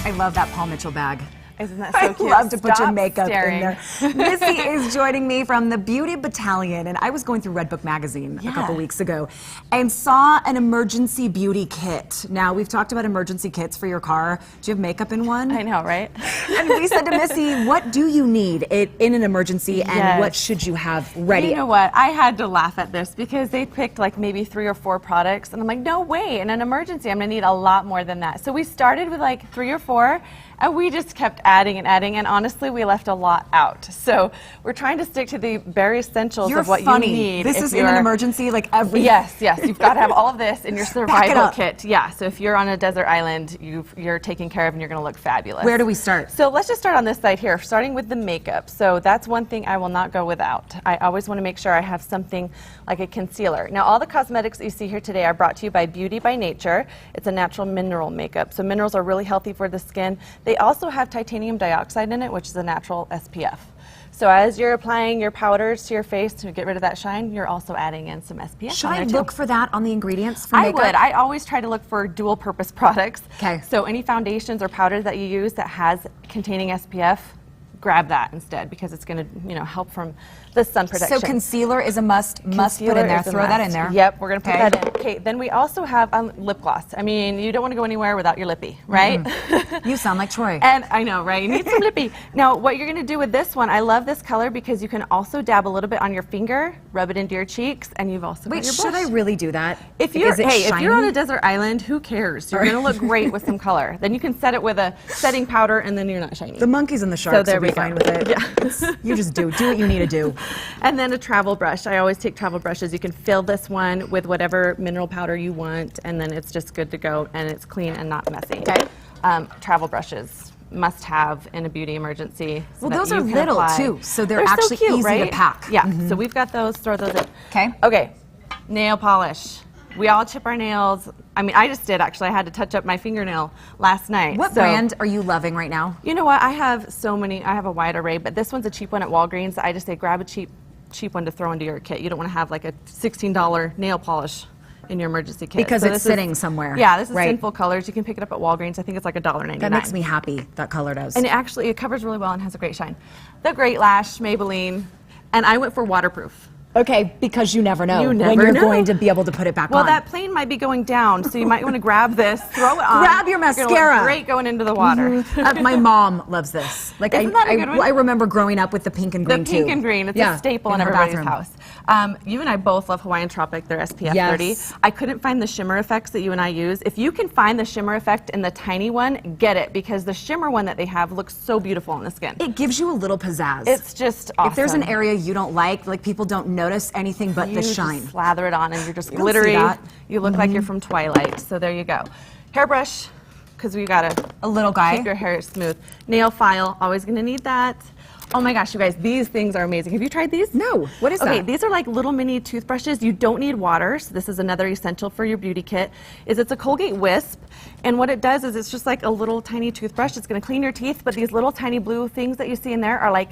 I love that Paul Mitchell bag. Isn't that so cute? I love to put your Stop makeup staring. in there. Missy is joining me from the Beauty Battalion, and I was going through Redbook magazine a couple weeks ago and saw an emergency beauty kit. Now, we've talked about emergency kits for your car. Do you have makeup in one? I know, right? And we said to Missy, what do you need in an emergency, and Yes. what should you have ready? You know what? I had to laugh at this because they picked like maybe 3 or 4 products, and I'm like, no way, in an emergency, I'm gonna need a lot more than that. So we started with like 3 or 4, and we just kept adding and adding, and honestly, we left a lot out. So we're trying to stick to the bare essentials You're of what funny. you need. This is in an emergency, like every... Yes, yes. You've got to have all of this in your Back it survival up. kit. Yeah, so if you're on a desert island, you're taken care of and you're going to look fabulous. Where do we start? So let's just start on this side here, starting with the makeup. So that's one thing I will not go without. I always want to make sure I have something like a concealer. Now, all the cosmetics that you see here today are brought to you by Beauty by Nature. It's a natural mineral makeup. So minerals are really healthy for the skin. They also have titanium dioxide in it, which is a natural SPF. So as you're applying your powders to your face to get rid of that shine, you're also adding in some SPF. Should I look for that on the ingredients for I makeup? would. I always try to look for dual purpose products. Okay. So any foundations or powders that you use that has containing SPF, grab that instead because it's going to, help from the sun protection. So concealer is a must put in Concealer there. is a Throw that in must. there. Yep, we're going to put Okay. that in. Okay, then we also have lip gloss. I mean, you don't want to go anywhere without your lippy, right? You sound like Troy. And I know, right? You need some lippy. Now, what you're going to do with this one, I love this color because you can also dab a little bit on your finger, rub it into your cheeks, and you've also Wait, got your should blush. I really do that? If you're, Is it if you're on shiny? a desert island, who cares? You're going to look great with some color. Then you can set it with a setting powder, and then you're not shiny. The monkeys and the sharks there will we be fine go. with it. Yeah. You just do what you need to do. And then a travel brush. I always take travel brushes. You can fill this one with whatever mineral powder you want, and then it's just good to go, and it's clean and not messy. Okay. Travel brushes must have in a beauty emergency. So Well, that those you are can little apply. too, so they're so actually cute, easy to right? pack. Yeah, so we've got those, throw those in. Okay. Okay, nail polish. We all chip our nails. I mean, I just did actually. I had to touch up my fingernail last night. What So- brand are you loving right now? You know what? I have so many. I have a wide array, but this one's a cheap one at Walgreens. I just say grab a cheap one to throw into your kit. You don't want to have like a $16 nail polish in your emergency kit. Because So it's this sitting somewhere. Yeah, this is right? Sinful Colors. You can pick it up at Walgreens. I think it's like $1.99. That makes me happy, that color does. And it covers really well and has a great shine. The Great Lash, Maybelline, and I went for waterproof. Okay, because you never know You when never you're know. going to be able to put it back Well, on. that plane might be going down, so you might want to grab this, throw it on. Grab your You're gonna mascara. look great going into the water. My mom loves this. Like Isn't that a good one? I remember growing up with the pink and green The pink too. and green, it's Yeah, a staple in her everybody's bathroom. house. You and I both love Hawaiian Tropic, their SPF Yes. 30. I couldn't find the shimmer effects that you and I use. If you can find the shimmer effect in the tiny one, get it, because the shimmer one that they have looks so beautiful on the skin. It gives you a little pizzazz. It's just awesome. If there's an area you don't like people don't notice anything but you the just shine. slather it on and you're just You don't see glittery. that. You look like you're from Twilight, so there you go. Hairbrush, because we gotta A little guy. keep your hair smooth. Nail file, always gonna need that. Oh my gosh, you guys, these things are amazing. Have you tried these? No, what is Okay, that? these are like little mini toothbrushes. You don't need water, so this is another essential for your beauty kit. It's a Colgate Wisp, and what it does is it's just like a little tiny toothbrush. It's gonna clean your teeth, but these little tiny blue things that you see in there are like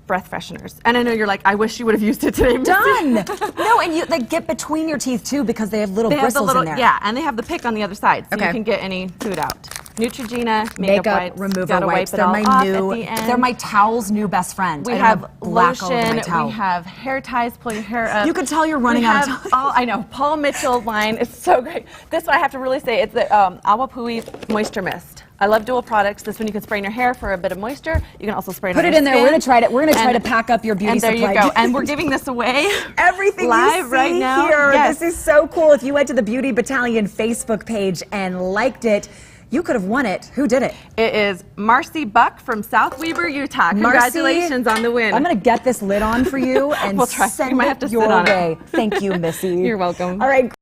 breath fresheners. And I know you're like, I wish you would have used it today. Missy. Done. No, and they get between your teeth too because they have little They have the bristles little, in there. yeah, and they have the pick on the other side, so Okay. you can get any food out. Neutrogena Makeup wipes. remover Gotta wipes. Wipe it They're all my off new. At the end. They're my towel's new best friend. We I don't have black all over my lotion. towel. We have hair ties. Pull your hair up. You can tell you're running We out of have time. all, I know. Paul Mitchell line is so great. This one I have to really say, it's the Awapui Moisture Mist. I love dual products. This one you can spray in your hair for a bit of moisture. You can also spray it Put on it your in there. skin. We're gonna try it. We're gonna try to And- pack up your beauty And there supply. you go. And we're giving this away. Everything live you see right now. here. Yes. This is so cool. If you went to the Beauty Battalion Facebook page and liked it, you could have won it. Who did it? It is Marcy Buck from South Weber, Utah. Marcy, Congratulations on the win. I'm going to get this lid on for you and We'll try. send You might it have to sit your on it. way. Thank you, Missy. You're welcome. All right.